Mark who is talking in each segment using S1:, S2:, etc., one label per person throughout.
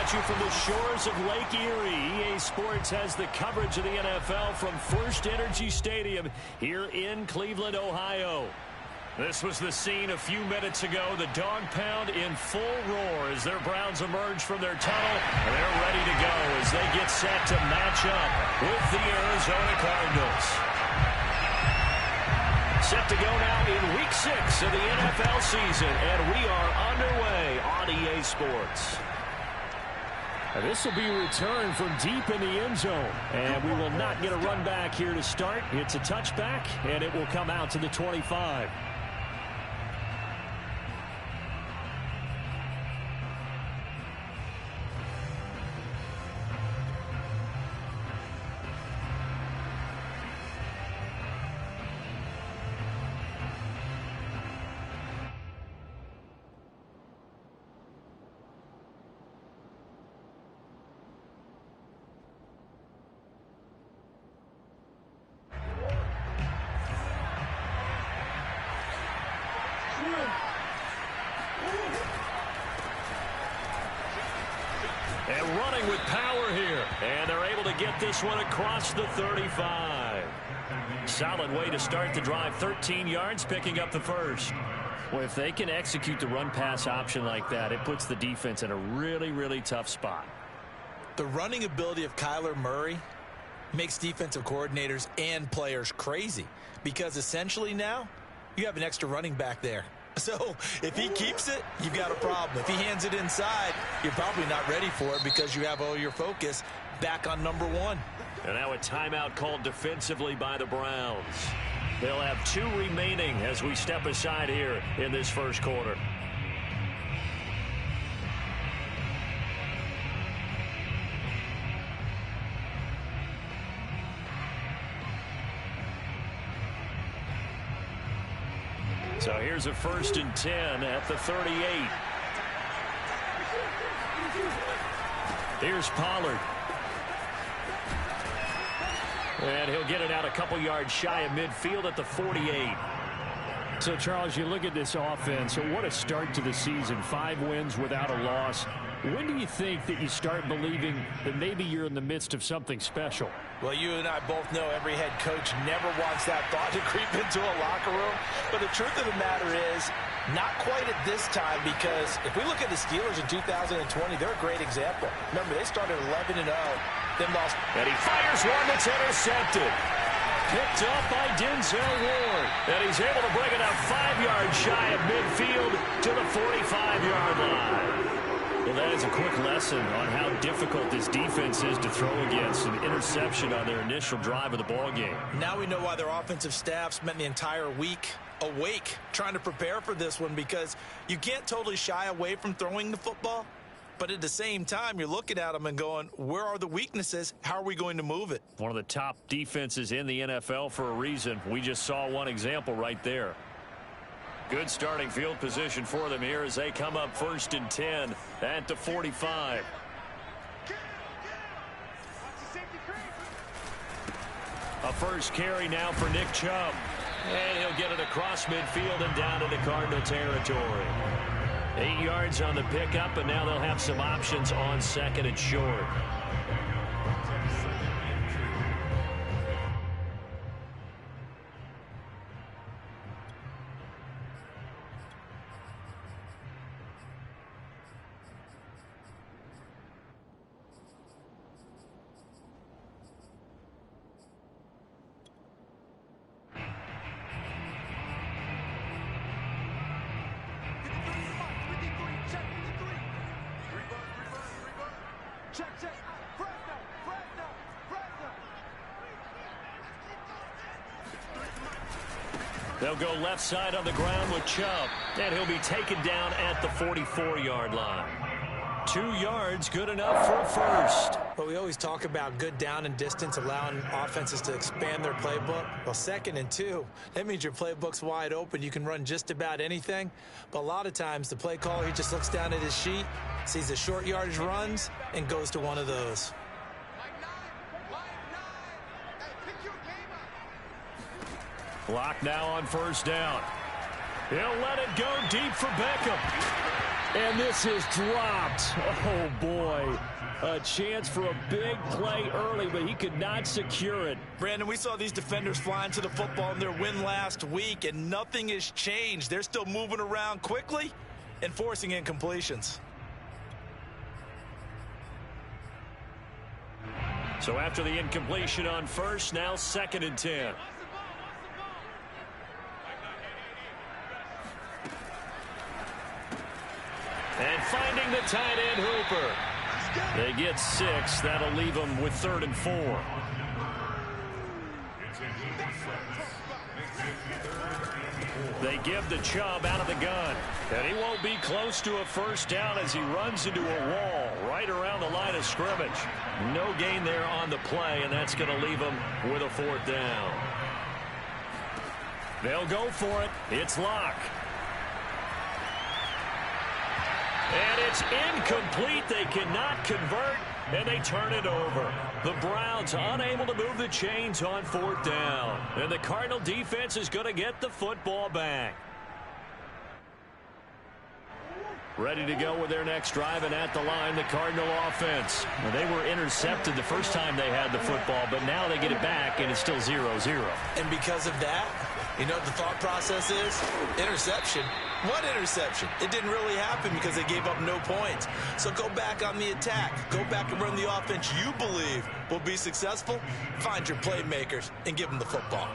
S1: at you from the shores of Lake Erie. EA Sports has the coverage of the NFL from First Energy Stadium here in Cleveland, Ohio. This was the scene a few minutes ago. The dog pound in full roar as their Browns emerge from their tunnel. They're ready to go as they get set to match up with the Arizona Cardinals. Set to go now in Week 6 of the NFL season, and we are underway on EA Sports.
S2: This will be a return from deep in the end zone, and we will not get a run back here to start. It's a touchback, and it will come out to the 25.
S1: And running with power here. And they're able to get this one across the 35. Solid way to start the drive. 13 yards, picking up the first.
S2: Well, if they can execute the run-pass option like that, it puts the defense in a really, really tough spot.
S3: The running ability of Kyler Murray makes defensive coordinators and players crazy. Because essentially now, you have an extra running back there. So if he keeps it, you've got a problem. If he hands it inside, you're probably not ready for it because you have all your focus back on number one.
S1: And now a timeout called defensively by the Browns. They'll have 2 remaining as we step aside here in this first quarter. So here's a 1st and 10 at the 38. Here's Pollard. And he'll get it out a couple yards shy of midfield at the 48.
S2: So, Charles, you look at this offense, so what a start to the season. 5 wins without a loss. When do you think that you start believing that maybe you're in the midst of something special?
S3: Well, you and I both know every head coach never wants that thought to creep into a locker room. But the truth of the matter is, not quite at this time, because if we look at the Steelers in 2020, they're a great example. Remember, they started 11-0, then lost.
S1: And he fires one that's intercepted. Picked up by Denzel Ward. And he's able to bring it up 5 yards shy of midfield to the 45-yard line. Well, that is a quick lesson on how difficult this defense is to throw against. An interception on their initial drive of the ballgame.
S3: Now we know why their offensive staff spent the entire week awake trying to prepare for this one, because you can't totally shy away from throwing the football. But at the same time, you're looking at them and going, where are the weaknesses? How are we going to move it?
S1: One of the top defenses in the NFL for a reason. We just saw one example right there. Good starting field position for them here as they come up 1st and 10 at the 45. A first carry now for Nick Chubb. And he'll get it across midfield and down into Cardinal territory. 8 yards on the pickup, and now they'll have some options on 2nd and short. They'll go left side on the ground with Chubb, and he'll be taken down at the 44-yard line. 2 yards, good enough for a first.
S3: But we always talk about good down and distance, allowing offenses to expand their playbook. Well, 2nd and 2, that means your playbook's wide open. You can run just about anything. But a lot of times, the play caller, he just looks down at his sheet, sees the short yardage runs, and goes to one of those. Clock
S1: now on 1st down. He'll let it go deep for Beckham.
S2: And this is dropped. Oh, boy. A chance for a big play early, but he could not secure it.
S3: Brandon, we saw these defenders flying to the football in their win last week, and nothing has changed. They're still moving around quickly and forcing incompletions.
S1: So after the incompletion on first, now 2nd and 10. And finding the tight end Hooper. They get 6. That'll leave them with 3rd and 4. They give the Chubb out of the gun. And he won't be close to a first down as he runs into a wall right around the line of scrimmage. No gain there on the play, and that's going to leave them with a 4th down. They'll go for it. It's Locke. And it's incomplete. They cannot convert, and they turn it over. The Browns unable to move the chains on 4th down. And the Cardinal defense is going to get the football back. Ready to go with their next drive, and at the line, the Cardinal offense. Well, they were intercepted the first time they had the football, but now they get it back, and it's still 0-0.
S3: And because of that, you know what the thought process is? Interception. What interception? It didn't really happen because they gave up no points. So go back on the attack. Go back and run the offense you believe will be successful. Find your playmakers and give them the football.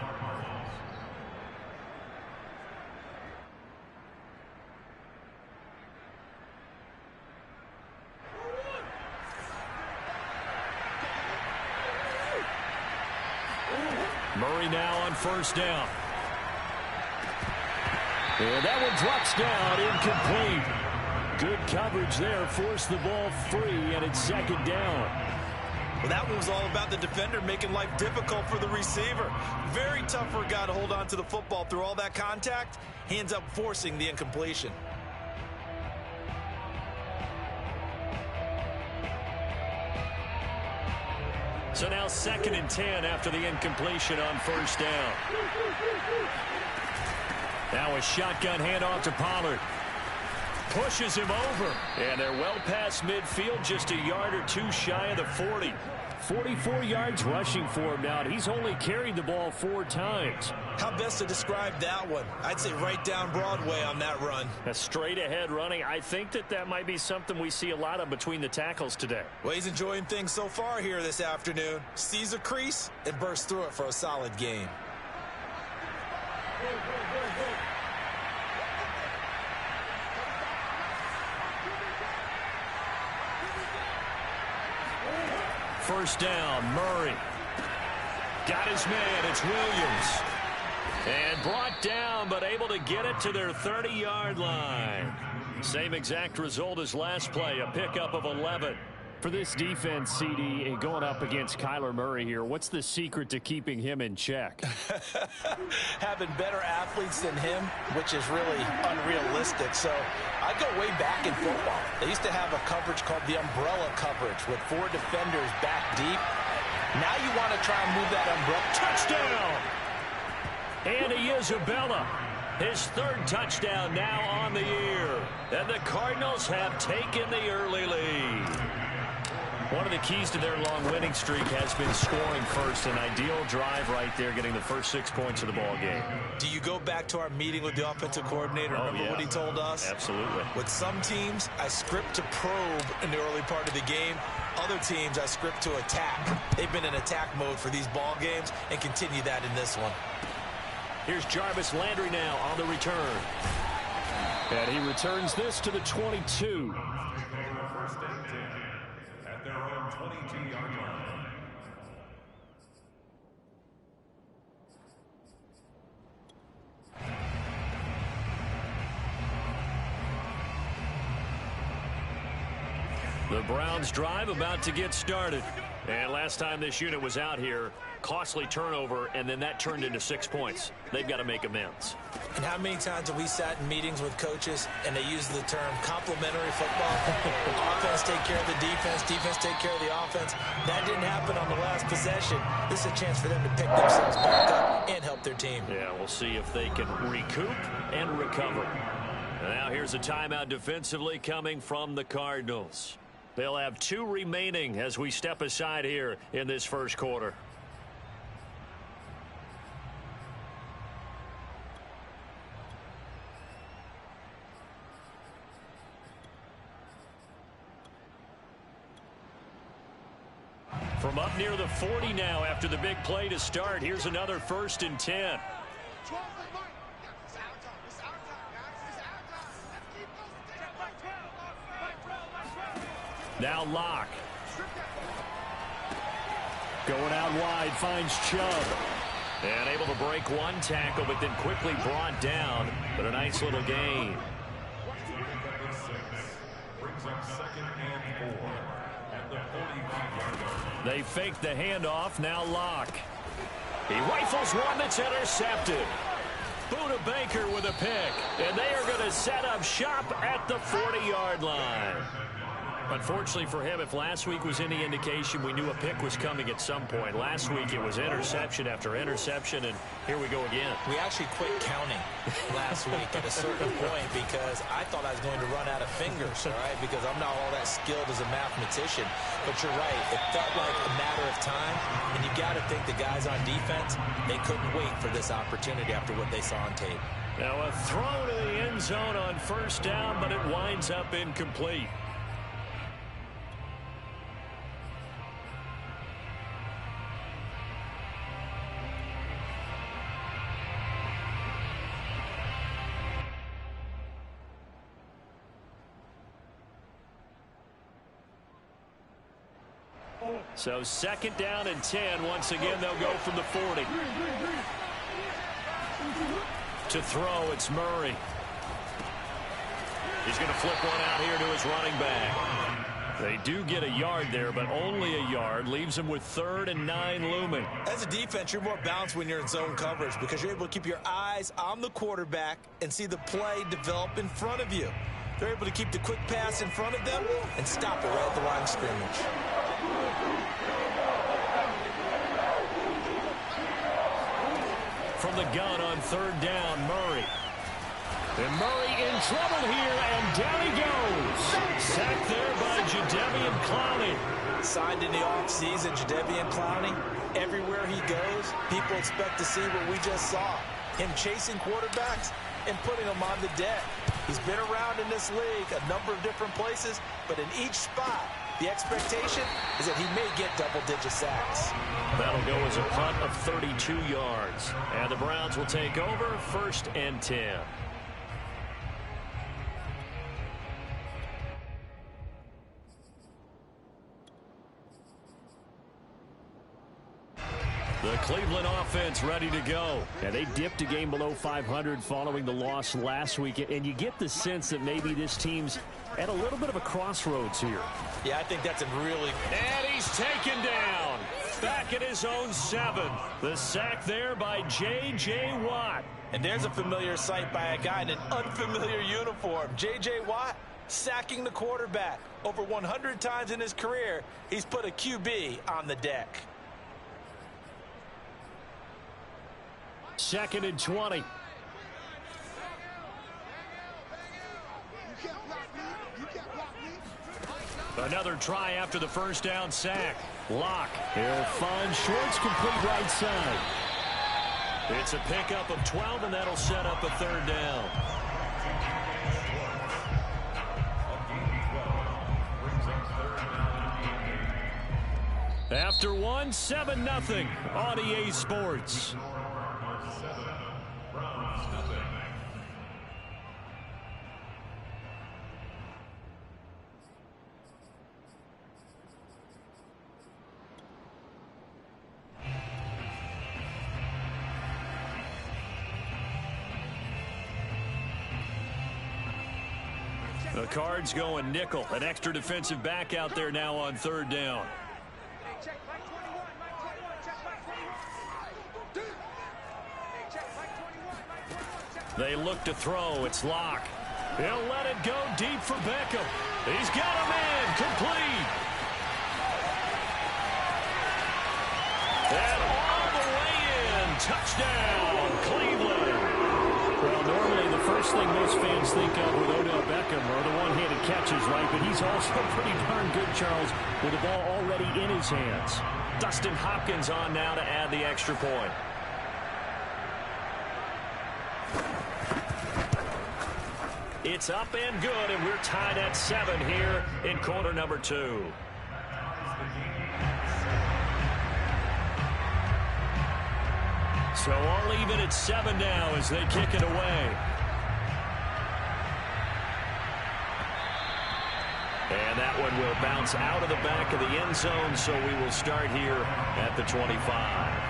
S1: Murray now on 1st down. And that one drops down, incomplete. Good coverage there, forced the ball free, and it's 2nd down.
S3: Well, that one was all about the defender making life difficult for the receiver. Very tough for a guy to hold on to the football through all that contact. He ends up forcing the incompletion.
S1: So now 2nd and 10 after the incompletion on 1st down. Now a shotgun handoff to Pollard. Pushes him over. And they're well past midfield, just a yard or 2 shy of the 40.
S2: 44 yards rushing for him now, and he's only carried the ball 4 times.
S3: How best to describe that one? I'd say right down Broadway on that run.
S1: A straight ahead running. I think that might be something we see a lot of between the tackles today.
S3: Well, he's enjoying things so far here this afternoon. Sees a crease and bursts through it for a solid game.
S1: First down, Murray. Got his man, it's Williams. And brought down, but able to get it to their 30-yard line. Same exact result as last play, a pickup of 11.
S2: For this defense, CD, and going up against Kyler Murray here, what's the secret to keeping him in check?
S3: Having better athletes than him, which is really unrealistic. So I go way back in football. They used to have a coverage called the umbrella coverage with 4 defenders back deep. Now you want to try and move that umbrella.
S1: Touchdown! Andy Isabella, his 3rd touchdown now on the year. And the Cardinals have taken the early lead. One of the keys to their long winning streak has been scoring first. An ideal drive right there, getting the first 6 points of the ball game.
S3: Do you go back to our meeting with the offensive coordinator? Remember what he told us?
S1: Absolutely.
S3: With some teams, I script to probe in the early part of the game. Other teams, I script to attack. They've been in attack mode for these ball games and continue that in this one.
S1: Here's Jarvis Landry now on the return.
S2: And he returns this to the 22.
S4: At their own 22-yard line.
S1: The Browns drive about to get started. And last time this unit was out here, costly turnover, and then that turned into 6 points. They've got to make amends.
S3: And how many times have we sat in meetings with coaches and they use the term complementary football? Offense take care of the defense, defense take care of the offense. That didn't happen on the last possession. This is a chance for them to pick themselves back up and help their team.
S1: Yeah, we'll see if they can recoup and recover. Now here's a timeout defensively coming from the Cardinals. They'll have 2 remaining as we step aside here in this first quarter. From up near the 40 now after the big play to start. Here's another 1st and 10. Now Locke. Going out wide, finds Chubb. And able to break 1 tackle, but then quickly brought down. But a nice little gain.
S4: Brings up 2nd and 4 at the 45-yard line.
S1: They fake the handoff. Now Locke. He rifles one that's intercepted. Buda Baker with a pick. And they are going to set up shop at the 40-yard line. Unfortunately for him, if last week was any indication, we knew a pick was coming at some point. Last week it was interception after interception, and here we go again.
S3: We actually quit counting last week at a certain point because I thought I was going to run out of fingers, all right, because I'm not all that skilled as a mathematician. But you're right. It felt like a matter of time, and you got to think the guys on defense, they couldn't wait for this opportunity after what they saw on tape.
S1: Now a throw to the end zone on 1st down, but it winds up incomplete. So 2nd down and 10. Once again, they'll go from the 40. To throw, it's Murray. He's going to flip one out here to his running back. They do get a yard there, but only a yard. Leaves them with 3rd and 9 looming.
S3: As a defense, you're more balanced when you're in zone coverage because you're able to keep your eyes on the quarterback and see the play develop in front of you. They're able to keep the quick pass in front of them and stop it right at the line of scrimmage.
S1: From the gun on 3rd down, Murray. And Murray in trouble here, and down he goes. Sacked there by Jadeveon Clowney.
S3: Signed in the offseason, Jadeveon Clowney. Everywhere he goes, people expect to see what we just saw. Him chasing quarterbacks and putting them on the deck. He's been around in this league a number of different places, but in each spot, the expectation is that he may get double-digit sacks.
S1: That'll go as a punt of 32 yards. And the Browns will take over 1st and 10. The Cleveland offense ready to go.
S2: Yeah, they dipped a game below 500 following the loss last week, and you get the sense that maybe this team's at a little bit of a crossroads here.
S3: Yeah, I think that's a really...
S1: And he's taken down. Back at his own 7. The sack there by J.J. Watt.
S3: And there's a familiar sight by a guy in an unfamiliar uniform. J.J. Watt sacking the quarterback. Over 100 times in his career, he's put a QB on the deck.
S1: 2nd and 20. Another try after the 1st down sack. Locke.
S2: He'll find Shorts complete right side.
S1: It's a pickup of 12, and that'll set up a 3rd down. After one, 7-0 on EA Sports. The Cards going nickel. An extra defensive back out there now on 3rd down. They look to throw. It's Locke. He'll let it go deep for Beckham. He's got a man. Complete. And all the way in. Touchdown, Cleveland.
S2: Well, normally the first first thing most fans think of with Odell Beckham are the one-handed catches, right? But he's also pretty darn good, Charles, with the ball already in his hands.
S1: Dustin Hopkins on now to add the extra point. It's up and good, and we're tied at 7 here in quarter number 2. So all even at 7 now as they kick it away. And that one will bounce out of the back of the end zone, so we will start here at the 25.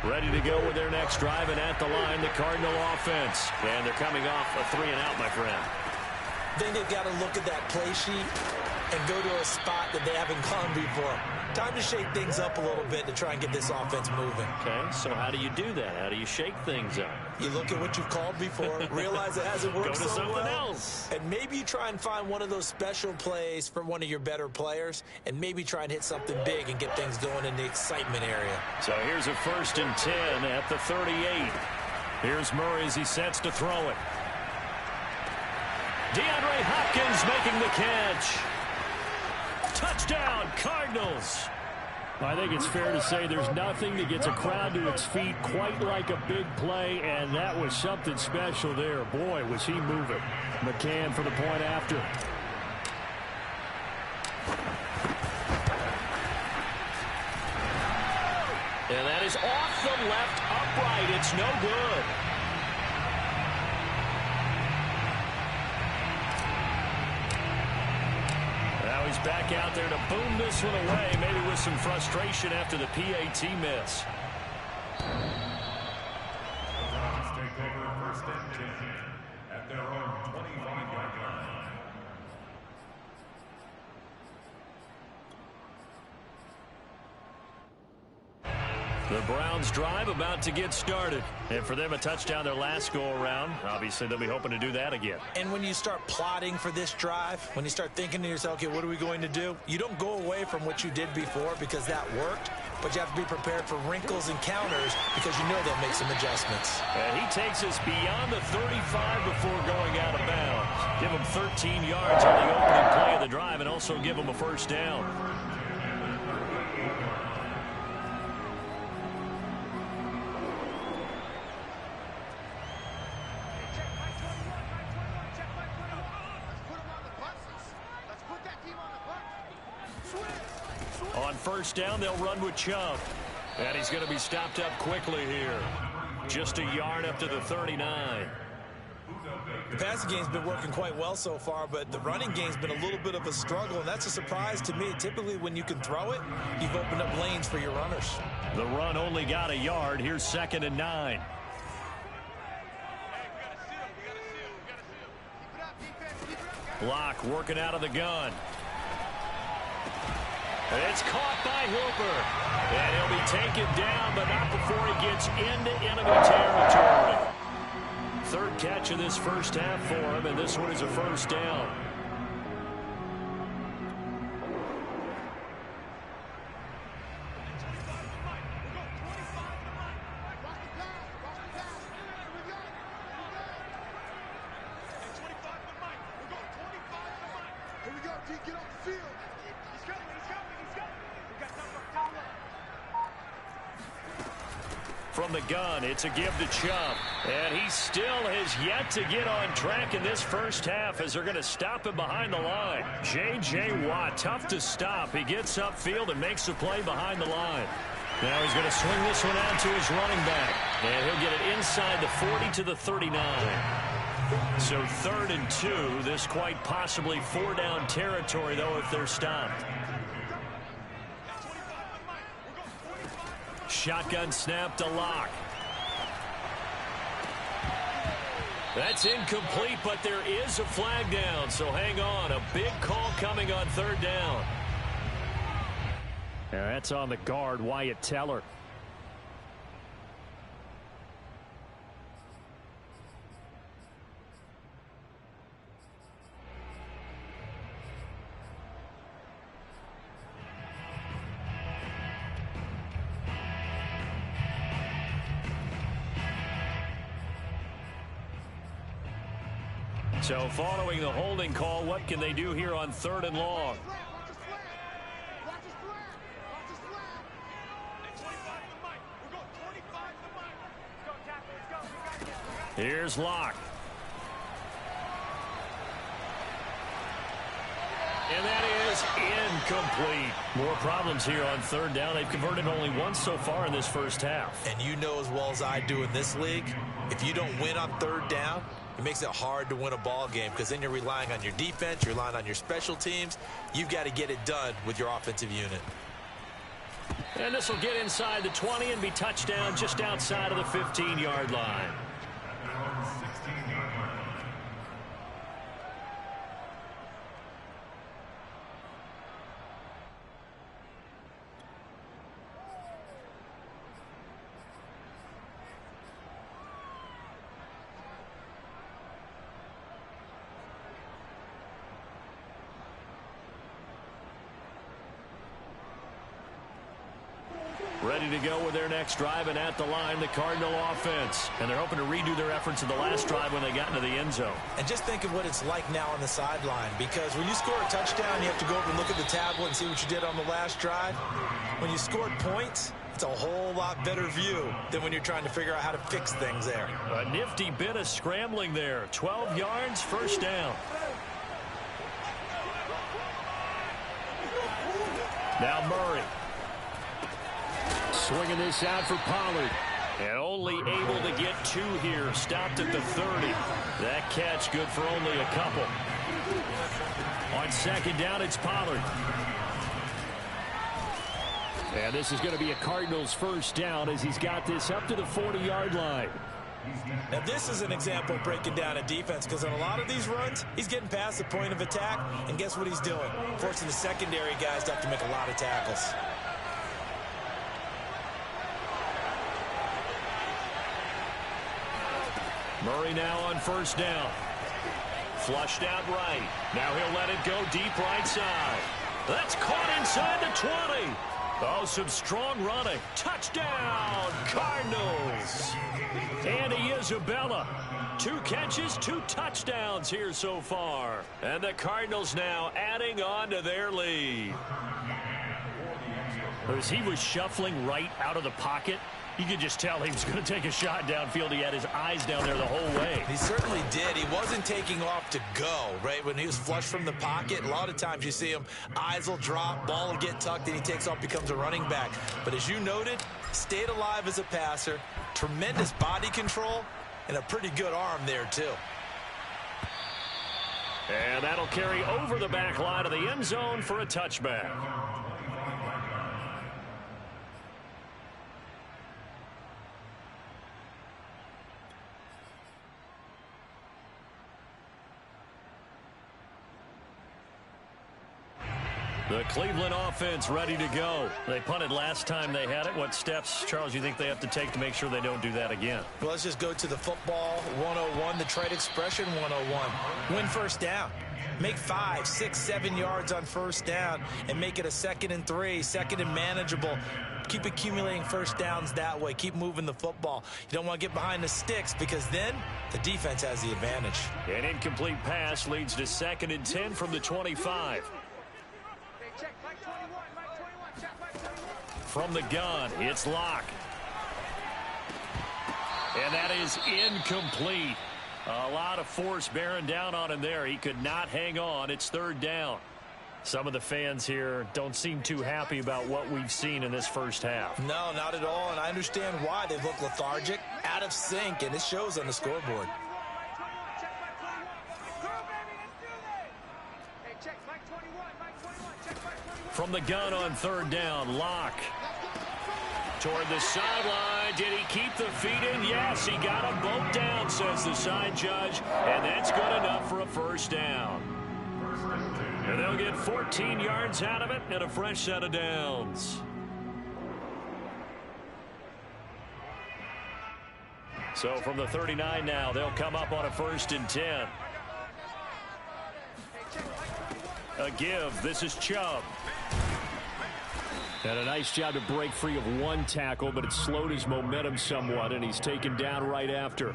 S1: Ready to go with their next drive, and at the line, the Cardinal offense. And they're coming off a 3-and-out, my friend.
S3: I think they've got to look at that play sheet and go to a spot that they haven't gone before. Time to shake things up a little bit to try and get this offense moving.
S1: Okay, so how do you do that? How do you shake things up?
S3: You look at what you've called before, realize it hasn't worked
S1: Go to
S3: so
S1: something
S3: well,
S1: else.
S3: and maybe you try and find one of those special plays for one of your better players, and maybe try and hit something big and get things going in the excitement area.
S1: So here's a 1st and 10 at the 38. Here's Murray as he sets to throw it. DeAndre Hopkins making the catch. Touchdown, Cardinals.
S2: I think it's fair to say there's nothing that gets a crowd to its feet quite like a big play, and that was something special there. Boy, was he moving. McCann for the point after.
S1: And that is off the left upright. It's no good. Now he's back out there to boom this one away, maybe with some frustration after the PAT miss.
S4: Take over 1st and 10 at their own 25-yard line.
S1: The Browns drive about to get started. And for them, a touchdown their last go-around. Obviously, they'll be hoping to do that again.
S3: And when you start plotting for this drive, when you start thinking to yourself, okay, what are we going to do? You don't go away from what you did before because that worked, but you have to be prepared for wrinkles and counters because you know they'll make some adjustments.
S1: And he takes us beyond the 35 before going out of bounds. Give him 13 yards on the opening play of the drive and also give him a 1st down. On 1st down, they'll run with Chubb. And he's going to be stopped up quickly here. Just a yard up to the 39.
S3: The passing game's been working quite well so far, but the running game's been a little bit of a struggle, and that's a surprise to me. Typically, when you can throw it, you've opened up lanes for your runners.
S1: The run only got a yard. Here's 2nd and 9. Block working out of the gun. And it's caught by Hooper. And he'll be taken down, but not before he gets into enemy territory. 3rd catch of this 1st half for him, and this one is a 1st down. From the gun, it's a give to Chubb. And he still has yet to get on track in this first half as they're going to stop him behind the line. J.J. Watt, tough to stop. He gets upfield and makes the play behind the line. Now he's going to swing this one out to his running back. And he'll get it inside the 40 to the 39. So 3rd and 2. This quite possibly 4-down territory, though, if they're stopped. Shotgun snap to Locke. That's incomplete, but there is a flag down, so hang on. A big call coming on 3rd down.
S2: Yeah, that's on the guard, Wyatt Teller.
S1: So following the holding call, what can they do here on 3rd and long? Here's Locke. And that is incomplete. More problems here on 3rd down. They've converted only once so far in this first half.
S3: And you know as well as I do in this league, if you don't win on 3rd down, it makes it hard to win a ball game because then you're relying on your defense, you're relying on your special teams. You've got to get it done with your offensive unit.
S1: And this will get inside the 20 and be touchdown just outside of the 15-yard line. Ready to go with their next drive, and at the line, the Cardinal offense. And they're hoping to redo their efforts in the last drive when they got into the end zone.
S3: And just think of what it's like now on the sideline, because when you score a touchdown, you have to go over and look at the tablet and see what you did on the last drive. When you scored points, it's a whole lot better view than when you're trying to figure out how to fix things there.
S1: A nifty bit of scrambling there. 12 yards, 1st down. Now Murray. Swinging this out for Pollard. And only able to get 2 here. Stopped at the 30. That catch good for only a couple. On 2nd down, it's Pollard. And this is going to be a Cardinals 1st down as he's got this up to the 40-yard line.
S3: Now this is an example of breaking down a defense, because on a lot of these runs, he's getting past the point of attack, and guess what he's doing? Forcing the secondary guys to have to make a lot of tackles.
S1: Murray now on 1st down. Flushed out right. Now he'll let it go deep right side. That's caught inside the 20. Oh, some strong running. Touchdown, Cardinals. Andy Isabella. 2 catches, 2 touchdowns here so far. And the Cardinals now adding on to their lead. As he was shuffling right out of the pocket, you could just tell he was going to take a shot downfield. He had his eyes down there the whole way.
S3: He certainly did. He wasn't taking off to go, right? When he was flush from the pocket, a lot of times you see him, eyes will drop, ball will get tucked, and he takes off, becomes a running back. But as you noted, stayed alive as a passer, tremendous body control, and a pretty good arm there, too.
S1: And that'll carry over the back line of the end zone for a touchback. The Cleveland offense ready to go. They punted last time they had it. What steps, Charles, you think they have to take to make sure they don't do that again?
S3: Well, let's just go to the football 101, the trade expression 101. Win 1st down. Make 5, 6, 7 yards on 1st down and make it a 2nd and 3, 2nd and manageable. Keep accumulating 1st downs that way. Keep moving the football. You don't want to get behind the sticks, because then the defense has the advantage.
S1: An incomplete pass leads to 2nd and 10 from the 25. From the gun, it's Locke. And that is incomplete. A lot of force bearing down on him there. He could not hang on. It's third down. Some of the fans here don't seem too happy about what we've seen in this first half.
S3: No, not at all, and I understand why. They look lethargic, out of sync, and it shows on the scoreboard.
S1: From the gun on third down, Locke. Toward the sideline. Did he keep the feet in? Yes, he got them both down, says the side judge. And that's good enough for a first down. And they'll get 14 yards out of it and a fresh set of downs. So from the 39 now, they'll come up on a 1st and 10. A give. This is Chubb.
S2: And a nice job to break free of one tackle, but it slowed his momentum somewhat, and he's taken down right after.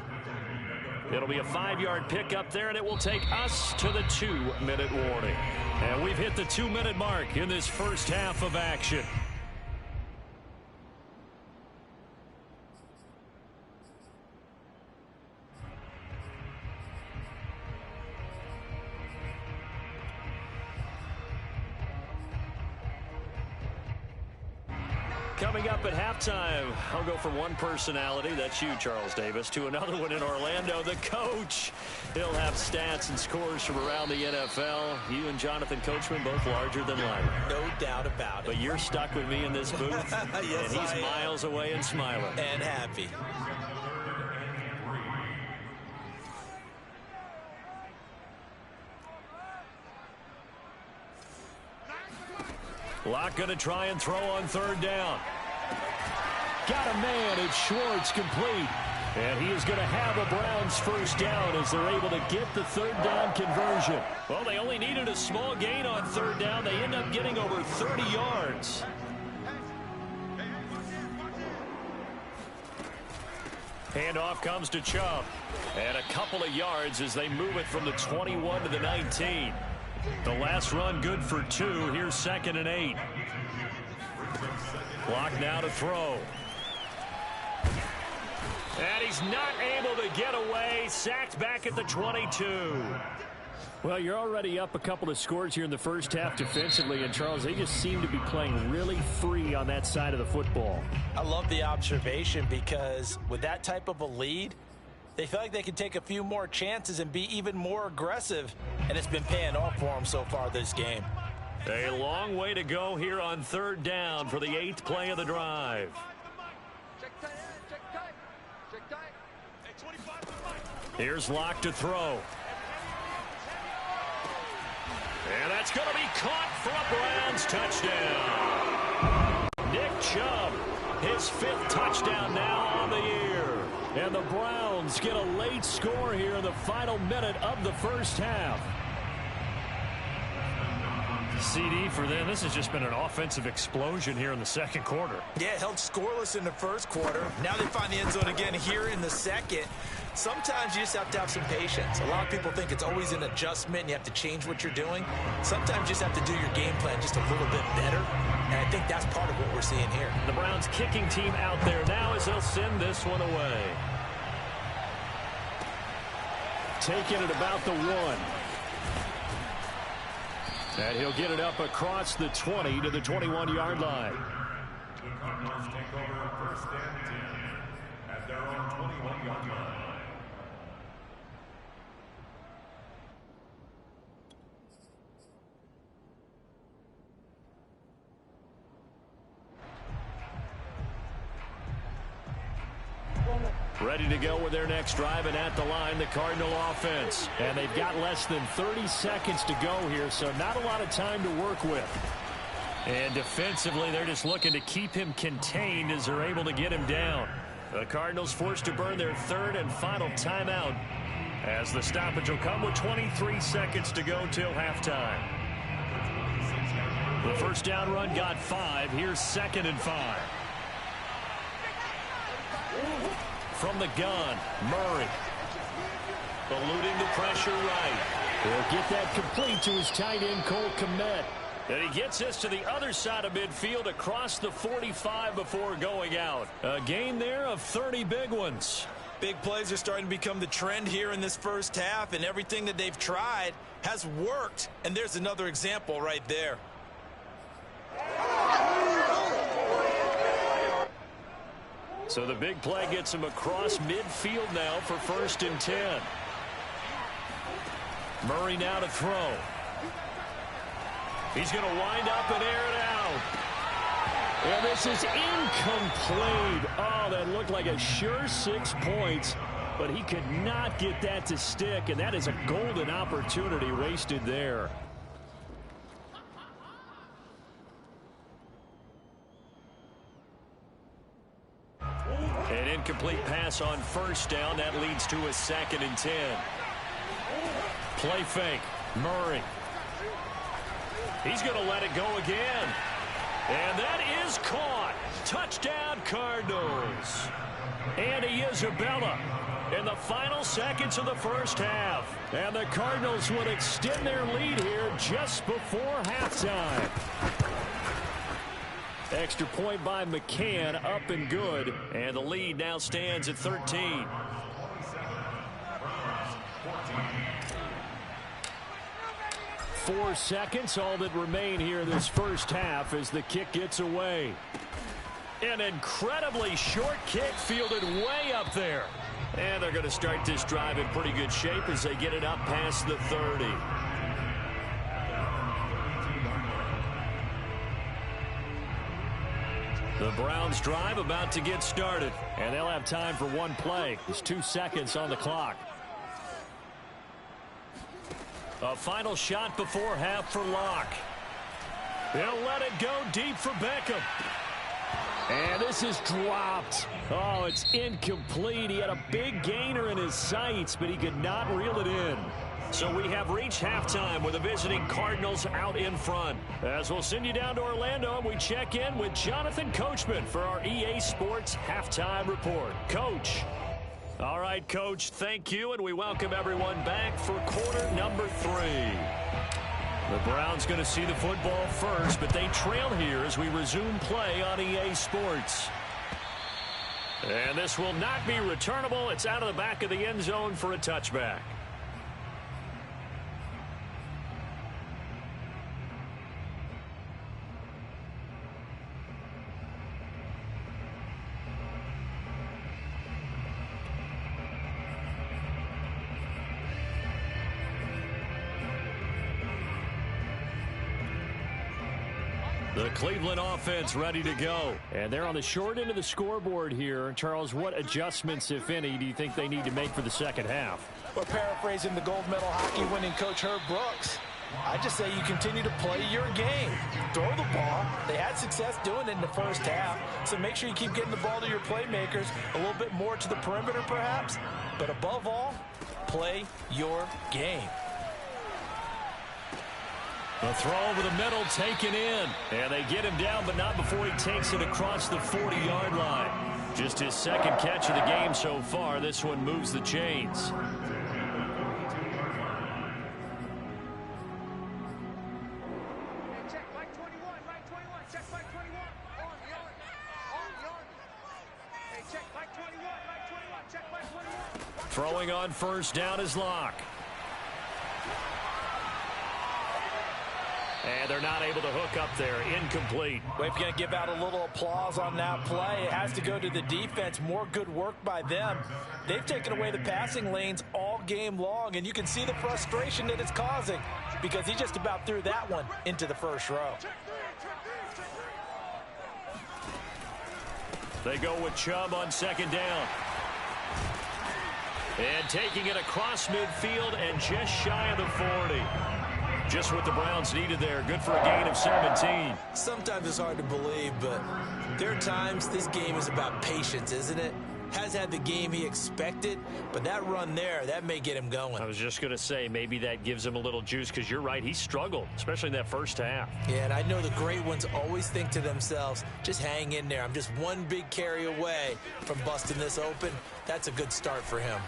S1: It'll be a 5-yard pickup there, and it will take us to the 2-minute warning. And we've hit the 2-minute mark in this first half of action. Coming up at halftime, I'll go from one personality, that's you, Charles Davis, to another one in Orlando, the coach. He'll have stats and scores from around the NFL. You and Jonathan Coachman both larger than life.
S3: No doubt about it.
S1: But you're stuck with me in this booth,
S3: yes,
S1: and he's miles away and smiling.
S3: And happy.
S1: Locke going to try and throw on third down.
S2: Got a man. It's Schwartz, complete.
S1: And he is going to have a Browns first down as they're able to get the third down conversion. Well, they only needed a small gain on third down. They end up getting over 30 yards. Handoff comes to Chubb. And a couple of yards as they move it from the 21 to the 19. The last run good for 2. Here's 2nd and 8. Clock now to throw. And he's not able to get away. Sacked back at the 22.
S2: Well, you're already up a couple of scores here in the first half defensively, and Charles, they just seem to be playing really free on that side of the football.
S3: I love the observation because with that type of a lead, they feel like they can take a few more chances and be even more aggressive, and it's been paying off for them so far this game.
S1: A long way to go here on third down for the 8th play of the drive. Here's Locke to throw. And that's going to be caught for a Browns touchdown. Nick Chubb, his 5th touchdown now on the year.
S2: And the Browns get a late score here in the final minute of the first half.
S1: CD for them. This has just been an offensive explosion here in the second quarter.
S3: Yeah, held scoreless in the first quarter. Now they find the end zone again here in the second. Sometimes you just have to have some patience. A lot of people think it's always an adjustment and you have to change what you're doing. Sometimes you just have to do your game plan just a little bit better. And I think that's part of what we're seeing here.
S1: The Browns kicking team out there now as they'll send this one away.
S2: Taking it about the 1.
S1: And he'll get it up across the 20 to the 21-yard line.
S4: The Cardinals take over 1st and 10 at their own 21-yard line.
S1: Ready to go with their next drive, and at the line, the Cardinal offense.
S2: And they've got less than 30 seconds to go here, so not a lot of time to work with.
S1: And defensively, they're just looking to keep him contained as they're able to get him down. The Cardinals forced to burn their 3rd and final timeout as the stoppage will come with 23 seconds to go till halftime. The first down run got 5. Here's 2nd and 5. From the gun, Murray. Eluding the pressure right.
S2: He'll get that complete to his tight end, Cole Kmet.
S1: And he gets this to the other side of midfield across the 45 before going out. A gain there of 30 big ones.
S3: Big plays are starting to become the trend here in this first half, and everything that they've tried has worked. And there's another example right there.
S1: So the big play gets him across midfield now for 1st and 10. Murray now to throw. He's going to wind up and air it out. And this is incomplete. Oh, that looked like a sure 6 points, but he could not get that to stick, and that is a golden opportunity wasted there. An incomplete pass on 1st down. That leads to a 2nd and 10. Play fake. Murray. He's going to let it go again. And that is caught. Touchdown, Cardinals. Andy Isabella in the final seconds of the first half. And the Cardinals would extend their lead here just before halftime. Extra point by McCann, up and good. And the lead now stands at 13. Four seconds, all that remain here this first half as the kick gets away. An incredibly short kick fielded way up there. And they're going to start this drive in pretty good shape as they get it up past the 30. The Browns drive about to get started. And they'll have time for one play. There's 2 seconds on the clock. A final shot before half for Locke. They'll let it go deep for Beckham. And this is dropped. Oh, it's incomplete. He had a big gainer in his sights, but he could not reel it in. So we have reached halftime with the visiting Cardinals out in front. As we'll send you down to Orlando, and we check in with Jonathan Coachman for our EA Sports Halftime Report. Coach. All right, Coach, thank you, and we welcome everyone back for quarter number 3. The Browns going to see the football first, but they trail here as we resume play on EA Sports. And this will not be returnable. It's out of the back of the end zone for a touchback. The Cleveland offense ready to go. And they're on the short end of the scoreboard here. Charles, what adjustments, if any, do you think they need to make for the second half?
S5: Well, paraphrasing the gold medal hockey winning coach Herb Brooks, I just say you continue to play your game. Throw the ball. They had success doing it in the first half. So make sure you keep getting the ball to your playmakers, a little bit more to the perimeter perhaps. But above all, play your game.
S1: The throw over the middle taken in. And they get him down, but not before he takes it across the 40-yard line. Just his second catch of the game so far. This one moves the chains. Throwing on first down is Locke. And they're not able to hook up there. Incomplete.
S5: Well, if you're going to give out a little applause on that play, it has to go to the defense. More good work by them. They've taken away the passing lanes all game long, and you can see the frustration that it's causing because he just about threw that one into the first row.
S1: They go with Chubb on second down. And taking it across midfield and just shy of the 40. Just what the Browns needed there. Good for a gain of 17.
S3: Sometimes it's hard to believe, but there are times this game is about patience, isn't it? Has had the game he expected, but that run there, that may get him going.
S1: I was just going to say, maybe that gives him a little juice because you're right, he struggled, especially in that first half.
S3: Yeah, and I know the great ones always think to themselves, just hang in there. I'm just one big carry away from busting this open. That's a good start for him.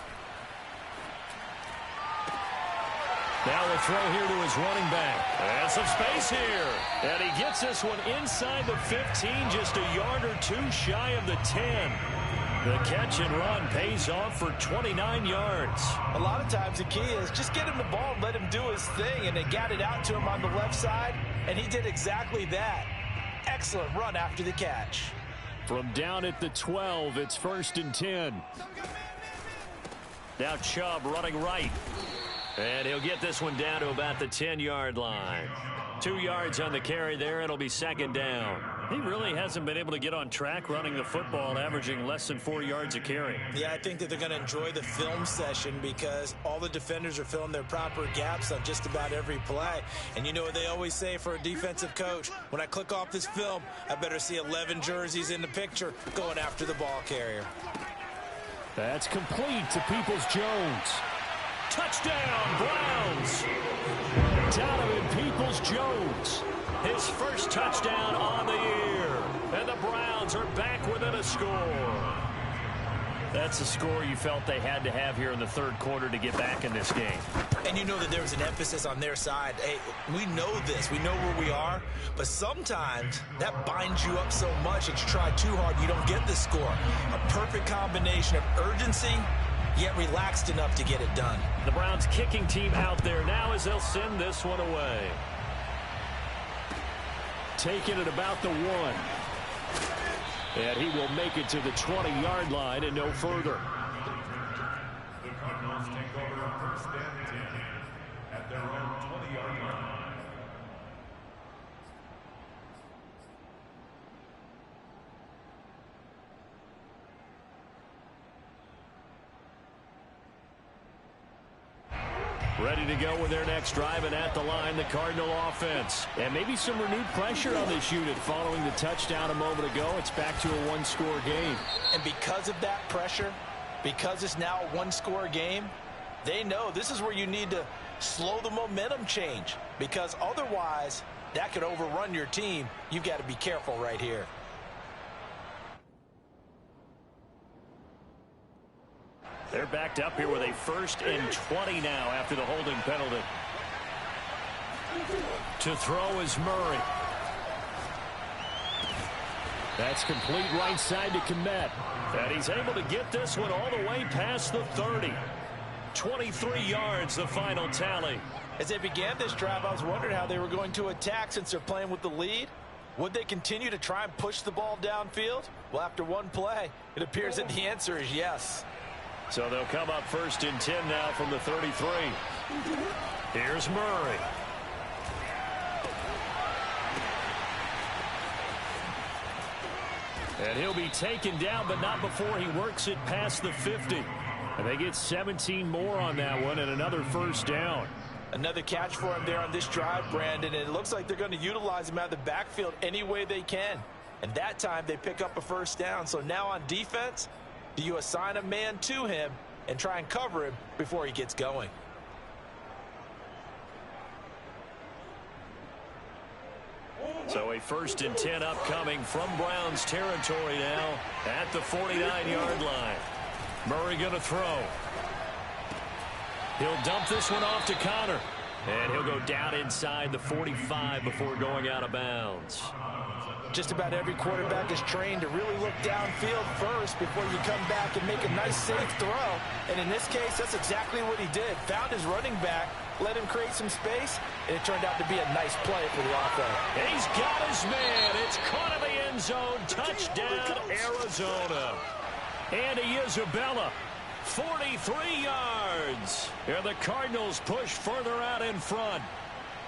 S1: Now the throw here to his running back. And some space here. And he gets this one inside the 15, just a yard or two shy of the 10. The catch and run pays off for 29 yards.
S5: A lot of times the key is just get him the ball and let him do his thing, and they got it out to him on the left side, and he did exactly that. Excellent run after the catch.
S2: From down at the 12, it's 1st and 10.
S1: Now Chubb running right. And he'll get this one down to about the 10-yard line. 2 yards on the carry there. It'll be 2nd down. He really hasn't been able to get on track running the football, averaging less than 4 yards a carry.
S3: Yeah, I think that they're going to enjoy the film session because all the defenders are filling their proper gaps on just about every play. And you know what they always say for a defensive coach? When I click off this film, I better see 11 jerseys in the picture going after the ball carrier.
S2: That's complete to Peoples-Jones.
S1: Touchdown, Browns!
S2: Donovan Peoples-Jones.
S1: His first touchdown on the year. And the Browns are back within a score. That's a score you felt they had to have here in the 3rd quarter to get back in this game.
S3: And you know that there's an emphasis on their side. Hey, we know this. We know where we are. But sometimes that binds you up so much that you try too hard, you don't get the score. A perfect combination of urgency, yet relaxed enough to get it done.
S1: The Browns kicking team out there now as they'll send this one away.
S2: Taking it about the 1. And he will make it to the 20-yard line and no further.
S4: The Cardinals take over 1st and 10 at their own 20-yard line.
S1: Ready to go with their next drive, and at the line, the Cardinal offense.
S2: And maybe some renewed pressure on this unit following the touchdown a moment ago. It's back to a 1-score game.
S5: And because of that pressure, because it's now a 1-score game, they know this is where you need to slow the momentum change, because otherwise that could overrun your team. You've got to be careful right here.
S1: They're backed up here with a 1st and 20 now after the holding penalty. To throw is Murray.
S2: That's complete right side to Kmet.
S1: And he's able to get this one all the way past the 30. 23 yards, the final tally.
S5: As they began this drive, I was wondering how they were going to attack since they're playing with the lead. Would they continue to try and push the ball downfield? Well, after one play, it appears that the answer is yes.
S1: So they'll come up 1st and 10 now from the 33. Here's Murray. And he'll be taken down, but not before he works it past the 50.
S2: And they get 17 more on that one and another 1st down.
S5: Another catch for him there on this drive, Brandon, and it looks like they're going to utilize him out of the backfield any way they can. And that time they pick up a 1st down. So now on defense, do you assign a man to him and try and cover him before he gets going?
S1: So a 1st and 10 upcoming from Browns territory now at the 49-yard line. Murray going to throw. He'll dump this one off to Connor. And he'll go down inside the 45 before going out of bounds.
S5: Just about every quarterback is trained to really look downfield first before you come back and make a nice, safe throw. And in this case, that's exactly what he did. Found his running back, let him create some space, and it turned out to be a nice play for the offense.
S1: He's got his man. It's caught in the end zone. Touchdown, Arizona. Andy Isabella, 43 yards. And the Cardinals push further out in front.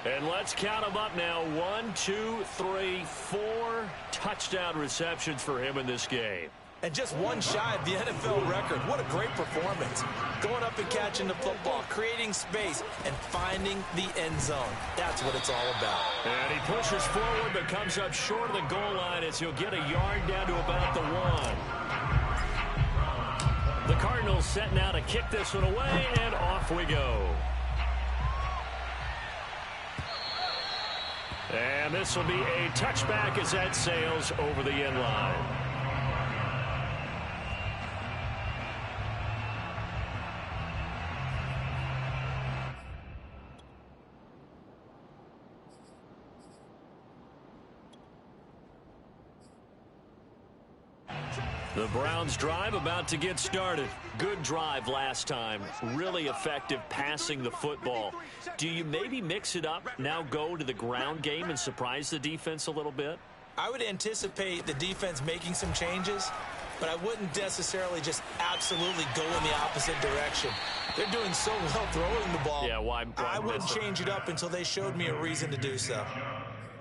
S1: And let's count them up now. 1, 2, 3, 4 touchdown receptions for him in this game.
S3: And just one shy of the NFL record. What a great performance. Going up and catching the football, creating space, and finding the end zone. That's what it's all about.
S1: And he pushes forward but comes up short of the goal line as he'll get a yard down to about the 1. The Cardinals set now to kick this one away, and off we go. And this will be a touchback as that sails over the end line. The Browns drive about to get started. Good drive last time. Really effective passing the football. Do you maybe mix it up, now go to the ground game and surprise the defense a little bit?
S3: I would anticipate the defense making some changes, but I wouldn't necessarily just absolutely go in the opposite direction. They're doing so well throwing the ball.
S1: Yeah, why
S3: I wouldn't change it up until they showed me a reason to do so.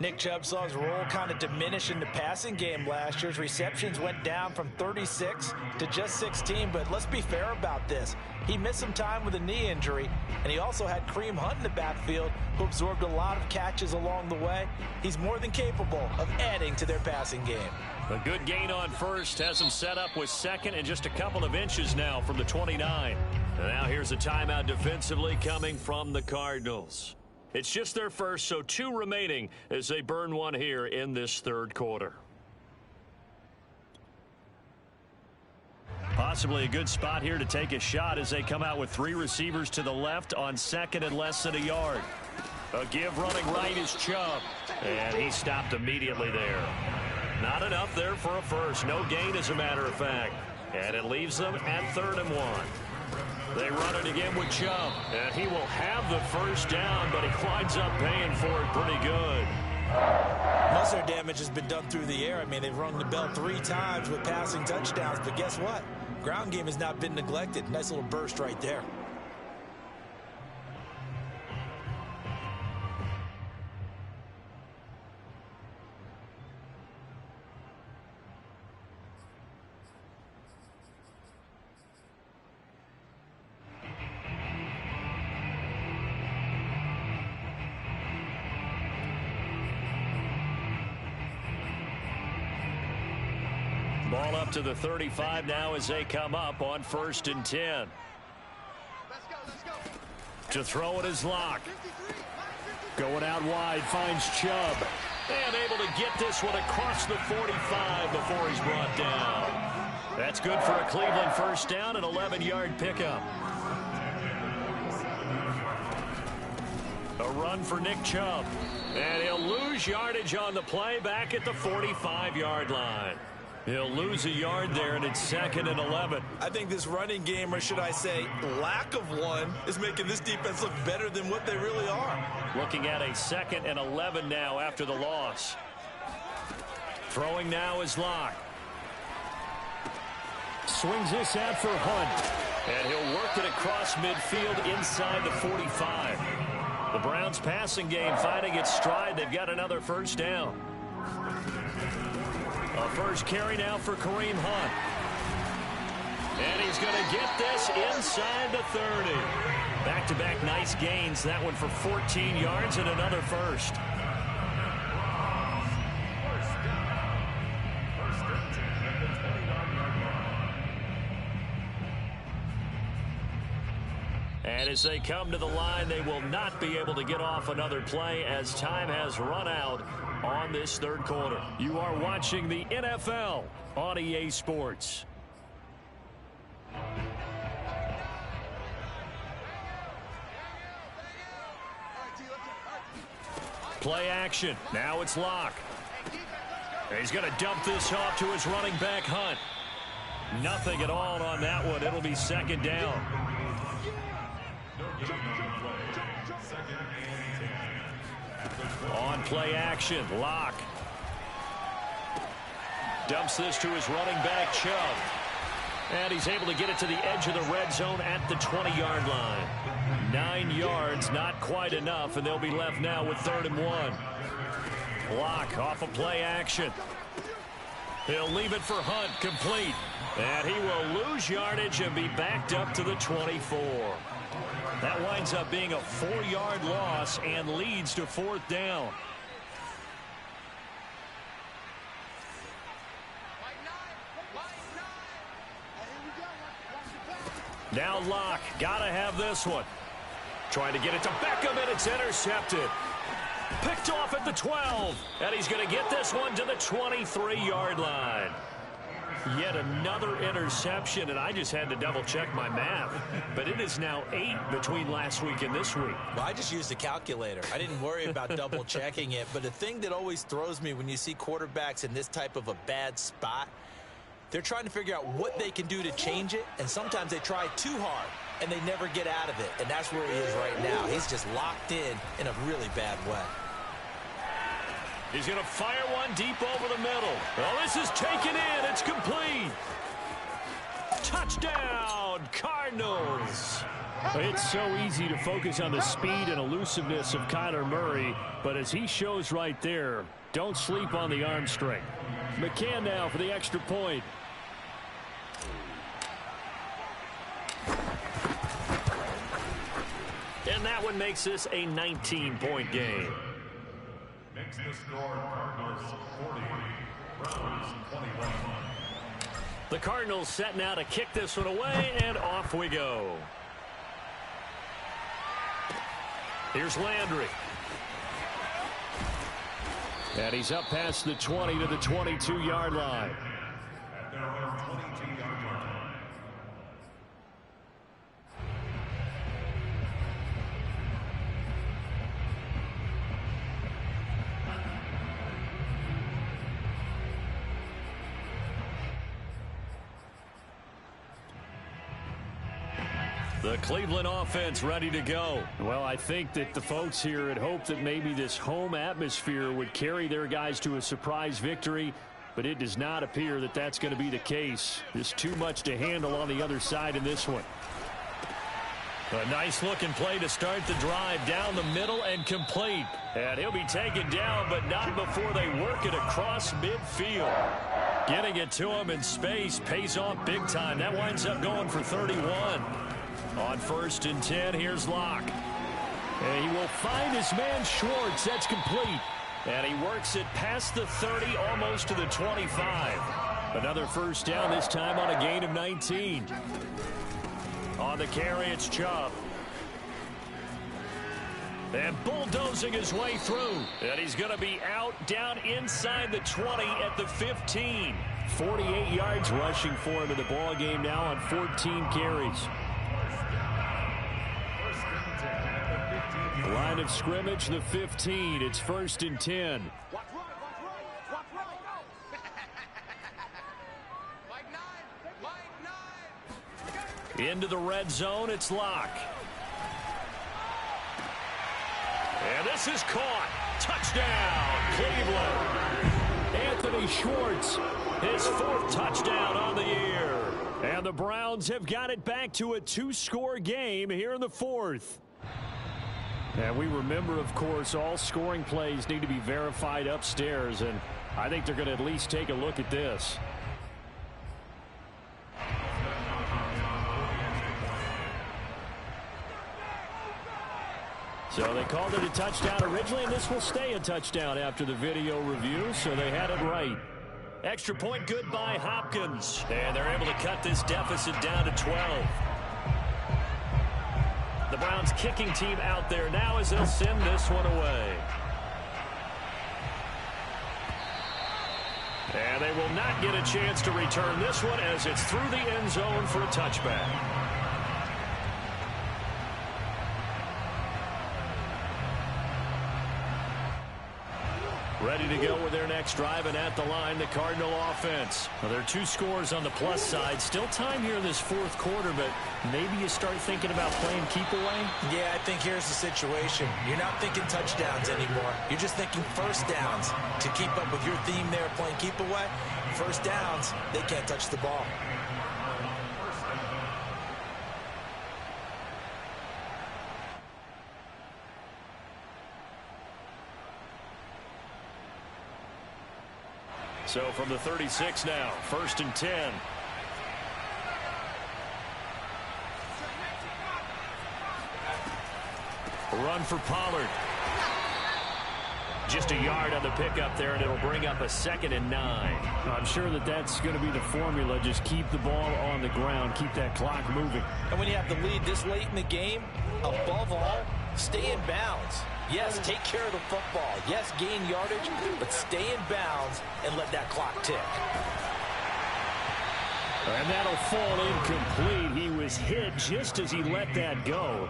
S5: Nick Chubb saw his role kind of diminish in the passing game last year. His receptions went down from 36 to just 16, but let's be fair about this. He missed some time with a knee injury, and he also had Kareem Hunt in the backfield, who absorbed a lot of catches along the way. He's more than capable of adding to their passing game.
S1: A good gain on first has him set up with second and just a couple of inches now from the 29. And now here's a timeout defensively coming from the Cardinals. It's just their first, so 2 remaining as they burn one here in this third quarter. Possibly a good spot here to take a shot as they come out with 3 receivers to the left on second and less than a yard. A give running right is Chubb, and he stopped immediately there. Not enough there for a first. No gain, as a matter of fact. And it leaves them at 3rd and 1. They run it again with Chubb, and he will have the first down, but he winds up paying for it pretty good.
S3: Most of their damage has been done through the air. I mean, they've rung the bell 3 times with passing touchdowns, but guess what? Ground game has not been neglected. Nice little burst right there.
S1: Ball up to the 35 now as they come up on 1st and 10. To throw it is Locke. Going out wide, finds Chubb. And able to get this one across the 45 before he's brought down. That's good for a Cleveland first down, an 11-yard pickup. A run for Nick Chubb. And he'll lose yardage on the play back at the 45-yard line. He'll lose a yard there, and it's 2nd and 11.
S3: I think this running game, or should I say lack of one, is making this defense look better than what they really are.
S1: Looking at a 2nd and 11 now after the loss. Throwing now is Locke.
S2: Swings this out for Hunt.
S1: And he'll work it across midfield inside the 45. The Browns passing game finding its stride. They've got another first down. A first carry now for Kareem Hunt. And he's going to get this inside the 30. Back-to-back nice gains. That one for 14 yards and another first. And as they come to the line, they will not be able to get off another play as time has run out on this third quarter. You are watching the NFL on EA Sports. Play action. Now it's Locke. He's going to dump this off to his running back, Hunt. Nothing at all on that one. It'll be 2nd down. On play action, Locke. Dumps this to his running back, Chubb. And he's able to get it to the edge of the red zone at the 20-yard line. 9 yards, not quite enough, and they'll be left now with 3rd and 1. Locke off of play action. He'll leave it for Hunt, complete. And he will lose yardage and be backed up to the 24. That winds up being a 4-yard loss and leads to 4th down. Now Locke, gotta have this one. Trying to get it to Beckham, and it's intercepted. Picked off at the 12, and he's going to get this one to the 23-yard line. Yet another interception, and I just had to double-check my math. But it is now 8 between last week and this week.
S3: Well, I just used a calculator. I didn't worry about double-checking it. But the thing that always throws me when you see quarterbacks in this type of a bad spot, They're trying to figure out what they can do to change it, and sometimes they try too hard, and they never get out of it. And that's where he is right now. He's just locked in a really bad way.
S1: He's going to fire one deep over the middle. Well, this is taken in. It's complete. Touchdown, Cardinals.
S2: It's so easy to focus on the speed and elusiveness of Kyler Murray, but as he shows right there, don't sleep on the arm strength. McCann now for the extra point.
S1: And that one makes this a 19-point game.
S4: Makes the score Cardinals 40, Browns 21.
S1: The Cardinals set now to kick this one away, and off we go. Here's Landry.
S2: And he's up past the 20 to the 22-yard line.
S4: At their own 22-yard line.
S1: The Cleveland offense ready to go.
S2: Well, I think that the folks here had hoped that maybe this home atmosphere would carry their guys to a surprise victory, but it does not appear that that's going to be the case. There's too much to handle on the other side in this one.
S1: A nice looking play to start the drive down the middle and complete. And he'll be taken down, but not before they work it across midfield. Getting it to him in space pays off big time. That winds up going for 31. On 1st and 10, here's Locke.
S2: And he will find his man Schwartz. That's complete.
S1: And he works it past the 30, almost to the 25.
S2: Another first down, this time on a gain of 19.
S1: On the carry, it's Chubb. And bulldozing his way through. And he's going to be out down inside the 20 at the 15.
S2: 48 yards rushing for him in the ball game now on 14 carries. Line of scrimmage, the 15. It's 1st and 10.
S1: Into the red zone, it's Locke. And this is caught. Touchdown, Cleveland.
S2: Anthony Schwartz,
S1: his 4th touchdown on the year.
S2: And the Browns have got it back to a 2-score game here in the 4th. And we remember, of course, all scoring plays need to be verified upstairs, and I think they're going to at least take a look at this. So they called it a touchdown originally, and this will stay a touchdown after the video review, so they had it right.
S1: Extra point good by Hopkins. And they're able to cut this deficit down to 12. The Browns kicking team out there now as they'll send this one away. And they will not get a chance to return this one as it's through the end zone for a touchback. Ready to go with their next drive, and at the line, the Cardinal offense. Well, there are 2 scores on the plus side. Still time here in this 4th quarter, but maybe you start thinking about playing keep away?
S3: Yeah, I think here's the situation. You're not thinking touchdowns anymore. You're just thinking first downs. To keep up with your theme there, playing keep away, first downs, they can't touch the ball.
S1: So from the 36 now, 1st and 10. Run for Pollard. Just a yard on the pickup there, and it'll bring up a 2nd and 9.
S2: I'm sure that that's going to be the formula. Just keep the ball on the ground. Keep that clock moving.
S5: And when you have the lead this late in the game, above all, stay in bounds. Yes, take care of the football. Yes, gain yardage, but stay in bounds and let that clock tick.
S2: And that'll fall incomplete. He was hit just as he let that go.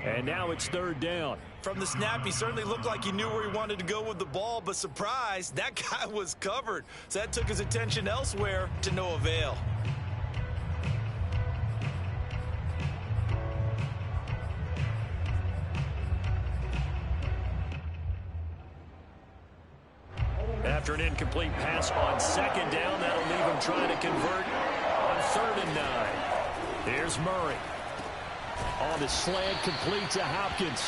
S2: And now it's 3rd down.
S3: From the snap, he certainly looked like he knew where he wanted to go with the ball, but surprise, that guy was covered. So that took his attention elsewhere to no avail.
S2: After an incomplete pass on second down, that'll leave him trying to convert on 3rd and 9. Here's Murray. On the slant, complete to Hopkins.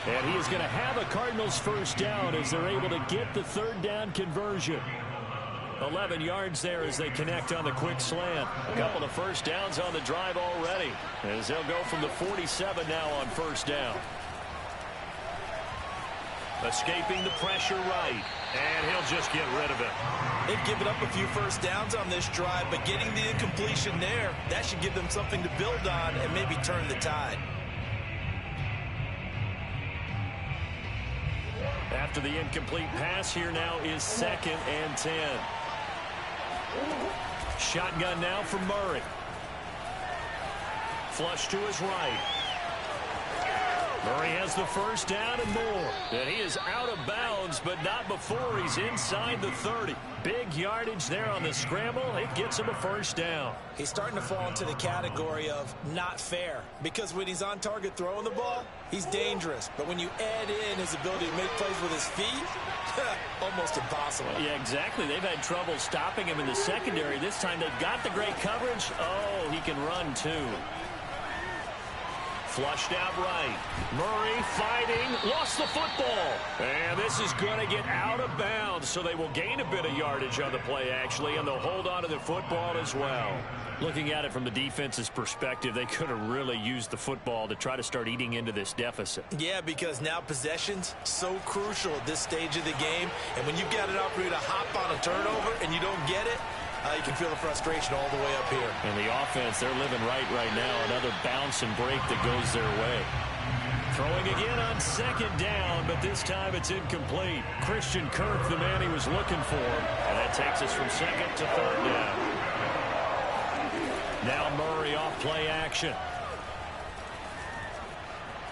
S2: And he is going to have a Cardinals first down as they're able to get the 3rd down conversion. 11 yards there as they connect on the quick slant. A couple of first downs on the drive already, as they'll go from the 47 now on first down. Escaping the pressure right, and he'll just get rid of it.
S3: They've given up a few first downs on this drive, but getting the incompletion there, that should give them something to build on and maybe turn the tide.
S2: After the incomplete pass, here now is 2nd and 10. Shotgun now for Murray. Flush to his right. Murray has the first down and more. And he is out of bounds, but not before he's inside the 30. Big yardage there on the scramble. It gets him a first down.
S5: He's starting to fall into the category of not fair, because when he's on target throwing the ball, he's dangerous. But when you add in his ability to make plays with his feet, almost impossible.
S2: Yeah, exactly. They've had trouble stopping him in the secondary. This time they've got the great coverage. Oh, he can run too. Flushed out right. Murray fighting. Lost the football. And this is going to get out of bounds, so they will gain a bit of yardage on the play, actually, and they'll hold on to the football as well. Looking at it from the defense's perspective, they could have really used the football to try to start eating into this deficit.
S3: Yeah, because now possession's so crucial at this stage of the game. And when you've got an opportunity to hop on a turnover and you don't get it, you can feel the frustration all the way up here.
S2: And the offense, they're living right now. Another bounce and break that goes their way. Throwing again on 2nd down, but this time it's incomplete. Christian Kirk, the man he was looking for. And that takes us from 2nd to 3rd down. Now Murray off play action.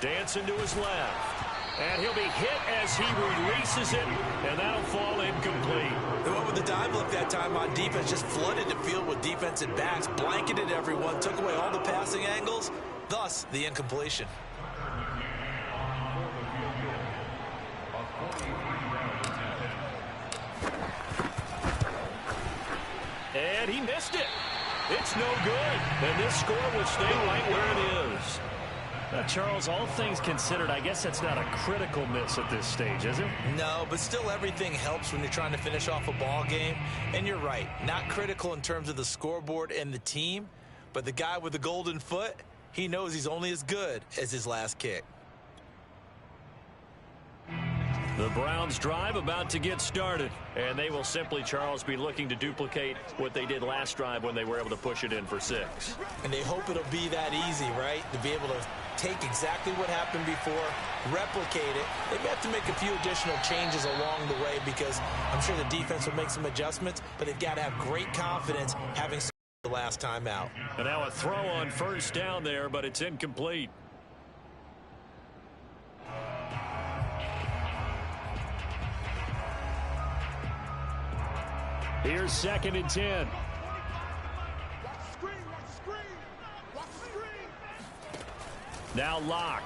S2: Dancing to his left. And he'll be hit as he releases it, and that'll fall incomplete.
S3: They went with the dive look that time on defense, just flooded the field with defensive backs, blanketed everyone, took away all the passing angles, thus the incompletion.
S2: And he missed it. It's no good. And this score will stay right where it is. Charles, all things considered, I guess that's not a critical miss at this stage, is it?
S3: No, but still everything helps when you're trying to finish off a ball game. And you're right, not critical in terms of the scoreboard and the team, but the guy with the golden foot, he knows he's only as good as his last kick.
S2: The Browns drive about to get started, and they will simply, Charles, be looking to duplicate what they did last drive when they were able to push it in for 6.
S5: And they hope it'll be that easy, right? To be able to take exactly what happened before, replicate it. They may have to make a few additional changes along the way, because I'm sure the defense will make some adjustments, but they've got to have great confidence having the last time out.
S2: And now a throw on first down there, but it's incomplete. Here's 2nd and 10. Now Locke.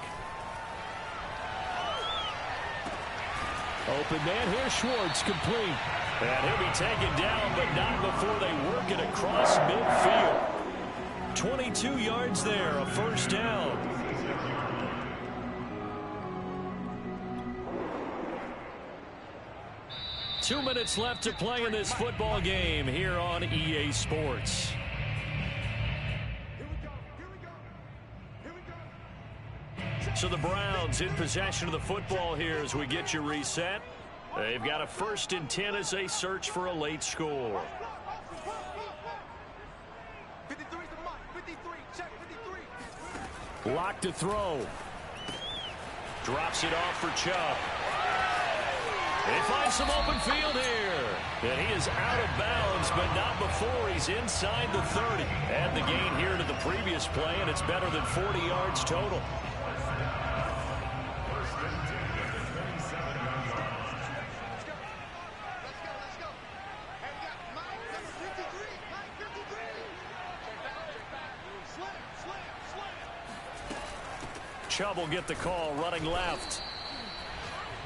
S2: Open man here, Schwartz, complete. And he'll be taken down, but not before they work it across midfield. 22 yards there, a first down. Two minutes left to play in this football game here on EA Sports. So the Browns in possession of the football here as we get you reset. They've got a 1st and 10 as they search for a late score.
S6: 53's the mark. 53. Check 53.
S2: Lock to throw. Drops it off for Chubb. They find some open field here. And he is out of bounds, but not before he's inside the 30. Add the gain here to the previous play, and it's better than 40 yards total. Chubb will get the call running left.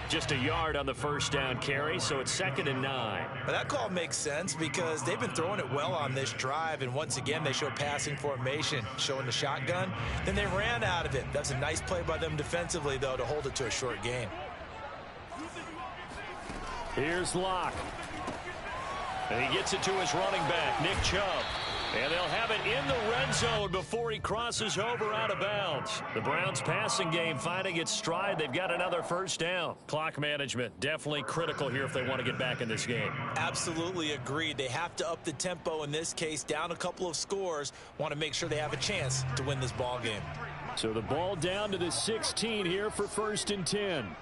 S2: Just a yard on the first down carry, so it's 2nd and 9.
S3: But that call makes sense because they've been throwing it well on this drive, and once again they show passing formation, showing the shotgun. Then they ran out of it. That's a nice play by them defensively, though, to hold it to a short gain.
S2: Here's Locke. And he gets it to his running back, Nick Chubb. And they'll have it in the red zone before he crosses over out of bounds. The Browns passing game finding its stride. They've got another first down. Clock management definitely critical here if they want to get back in this game.
S3: Absolutely agreed. They have to up the tempo in this case, down a couple of scores. Want to make sure they have a chance to win this ball game.
S2: So the ball down to the 16 here for 1st and 10.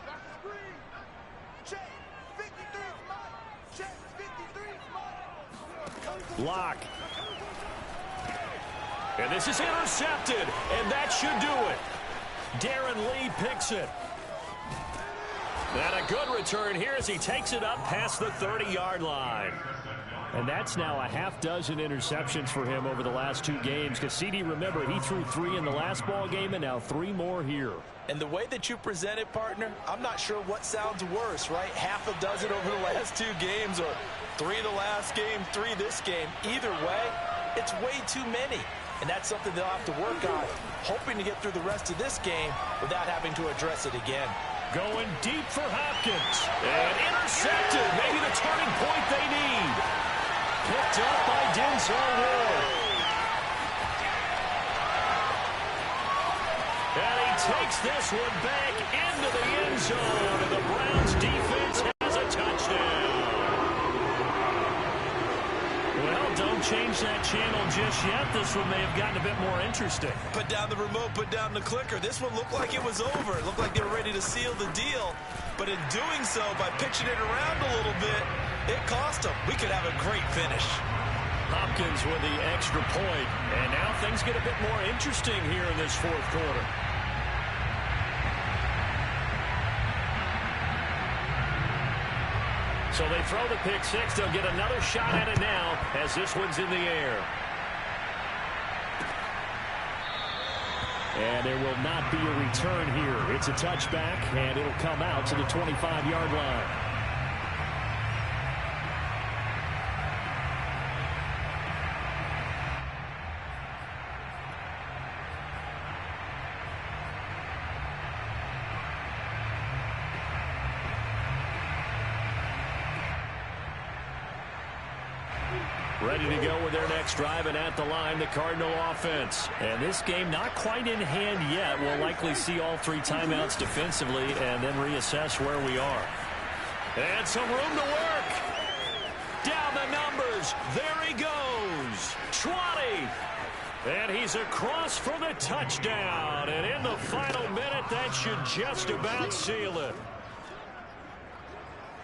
S2: Locke. And this is intercepted, and that should do it. Darren Lee picks it. And a good return here as he takes it up past the 30-yard line. And that's now a half dozen interceptions for him over the last 2 games. Because CD, remember, he threw 3 in the last ball game and now 3 more here.
S5: And the way that you present it, partner, I'm not sure what sounds worse, right? Half a dozen over the last 2 games or 3 the last game, 3 this game. Either way, it's way too many. And that's something they'll have to work on, hoping to get through the rest of this game without having to address it again.
S2: Going deep for Hopkins. And intercepted. Maybe the turning point they need. Picked up by Denzel Ward. And he takes this one back into the end zone. And the Browns defense has a touchdown. Well, don't change that channel just yet. This one may have gotten a bit more interesting.
S3: Put down the remote, put down the clicker. This one looked like it was over. It looked like they were ready to seal the deal. But in doing so, by pitching it around a little bit, it cost them. We could have a great finish.
S2: Hopkins with the extra point. And now things get a bit more interesting here in this 4th quarter. So they throw the pick 6. They'll get another shot at it now as this one's in the air. And there will not be a return here. It's a touchback, and it'll come out to the 25-yard line. Ready to go with their next drive, and at the line, the Cardinal offense. And this game not quite in hand yet. We'll likely see all 3 timeouts defensively and then reassess where we are. And some room to work. Down the numbers. There he goes. 20. And he's across for the touchdown. And in the final minute, that should just about seal it.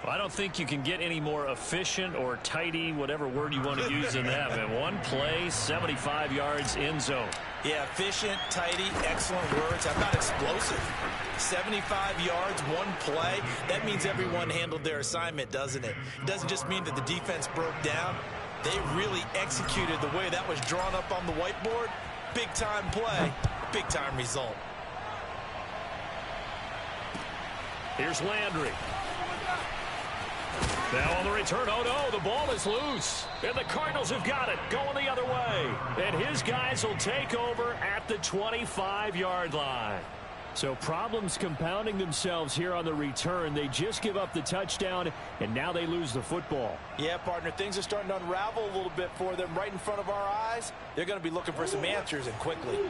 S2: I don't think you can get any more efficient or tidy, whatever word you want to use in that. Man, one play, 75 yards, end zone.
S3: Yeah, efficient, tidy, excellent words. How about explosive? 75 yards, one play. That means everyone handled their assignment, doesn't it? It doesn't just mean that the defense broke down. They really executed the way that was drawn up on the whiteboard. Big-time play, big-time result.
S2: Here's Landry. Now on the return, oh no, the ball is loose. And the Cardinals have got it, going the other way. And his guys will take over at the 25-yard line. So problems compounding themselves here on the return. They just give up the touchdown, and now they lose the football.
S5: Yeah, partner, things are starting to unravel a little bit for them right in front of our eyes. They're going to be looking for some answers, and quickly.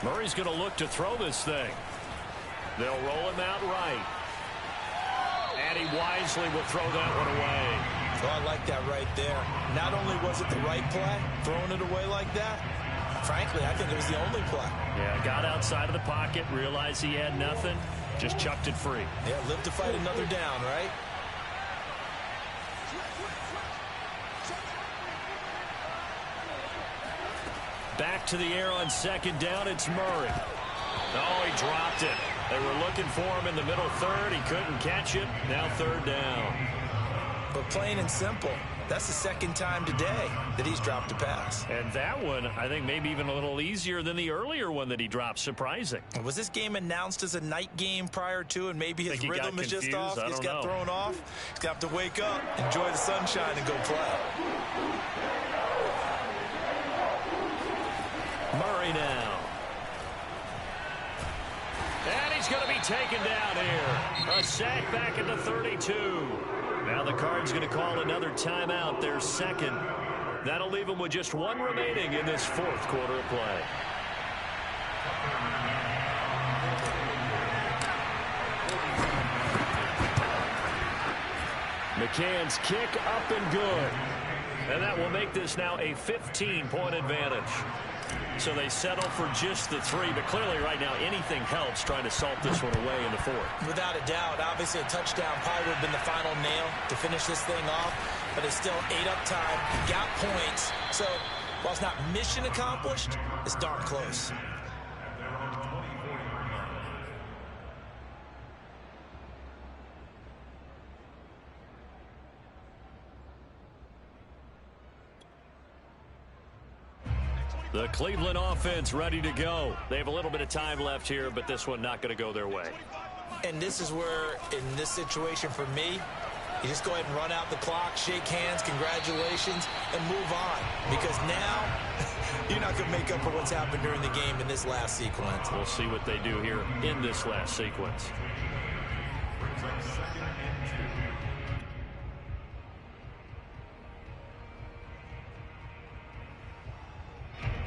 S2: Murray's going to look to throw this thing. They'll roll him out right. And he wisely will throw that one away.
S3: Oh, I like that right there. Not only was it the right play, throwing it away like that, frankly, I think it was the only play.
S2: Yeah, got outside of the pocket, realized he had nothing, just chucked it free.
S3: Yeah, live to fight another down, right?
S2: Back to the air on 2nd down, it's Murray. Oh, he dropped it. They were looking for him in the middle 3rd. He couldn't catch it. Now 3rd down.
S3: But plain and simple, That's the second time today that he's dropped a pass.
S2: And that one, I think, maybe even a little easier than the earlier one that he dropped. Surprising.
S3: Was this game announced as a night game prior to, and maybe his rhythm is just off? He's got thrown off. He's got to wake up, enjoy the sunshine, and go play.
S2: Murray now. And he's going to be taken down here. A sack back at the 32. Now the Cards going to call another timeout, their second. That'll leave them with just one remaining in this fourth quarter of play. McCann's kick up and good. And that will make this now a 15-point advantage. So they settle for just the 3, but clearly right now anything helps trying to salt this one away in the fourth.
S3: Without a doubt, obviously a touchdown probably would have been the final nail to finish this thing off, but it's still 8 up time, got points. So while it's not mission accomplished, it's darn close.
S2: The Cleveland offense ready to go. They have a little bit of time left here, but this one not going to go their way.
S3: And this is where, in this situation for me, you just go ahead and run out the clock, shake hands, congratulations, and move on. Because now, you're not going to make up for what's happened during the game in this last sequence.
S2: We'll see what they do here in this last sequence.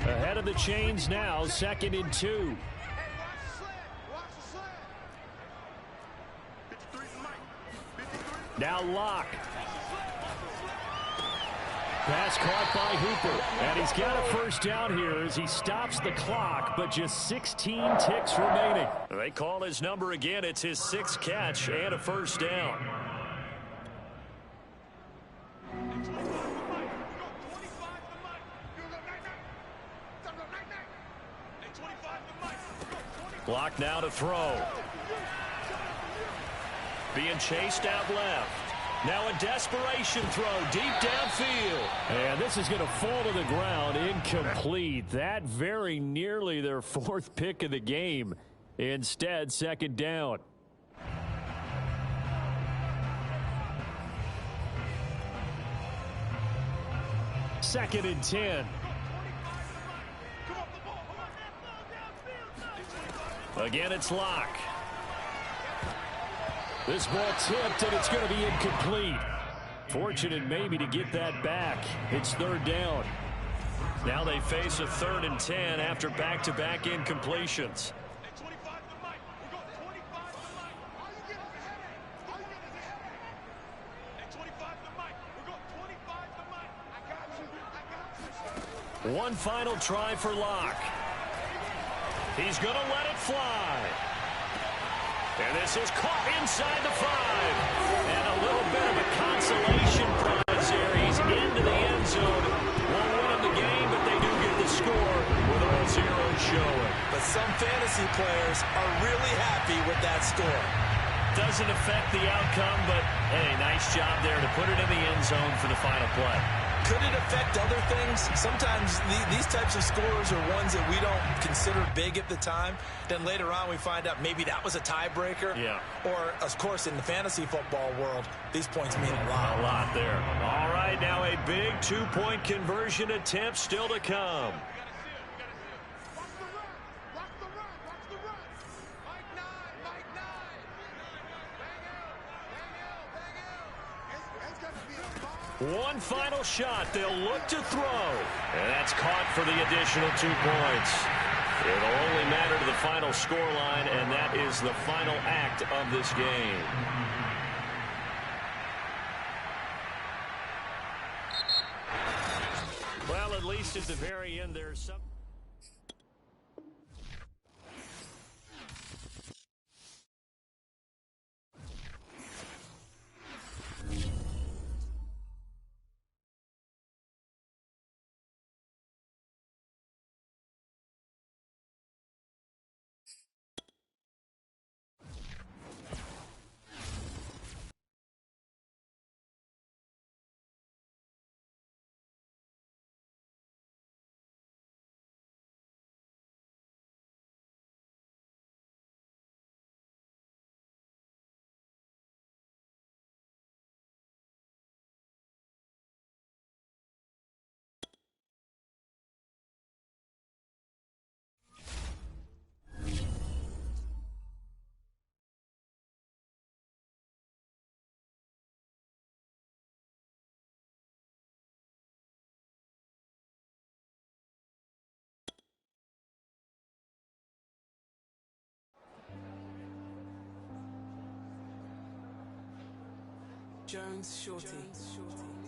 S2: Ahead of the chains now, 2nd and 2. Now Locke. Pass caught by Hooper. And he's got a first down here as he stops the clock, but just 16 ticks remaining. They call his number again. It's his 6th catch and a first down. Clock now to throw. Being chased out left. Now a desperation throw deep downfield. And this is going to fall to the ground incomplete. That very nearly their 4th pick of the game. Instead, 2nd down. Second and 10. Again, it's Locke. This ball tipped, and it's going to be incomplete. Fortunate maybe to get that back. It's 3rd down. Now they face a 3rd and 10 after back-to-back incompletions. One final try for Locke. He's going to let it fly. And this is caught inside the 5. And a little bit of a consolation prize here. He's into the end zone. Won't win him the game, but they do get the score with all zeros showing.
S3: But some fantasy players are really happy with that score.
S2: Doesn't affect the outcome, but, hey, nice job there to put it in the end zone for the final play.
S3: Could it affect other things? Sometimes these types of scores are ones that we don't consider big at the time. Then later on we find out maybe that was a tiebreaker.
S2: Yeah.
S3: Or, of course, in the fantasy football world, these points mean a lot.
S2: A lot there. All right, now a big 2-point conversion attempt still to come. One final shot. They'll look to throw. And that's caught for the additional 2 points. It'll only matter to the final scoreline, and that is the final act of this game. Well, at least at the very end, there's some...
S7: Jones Shorty.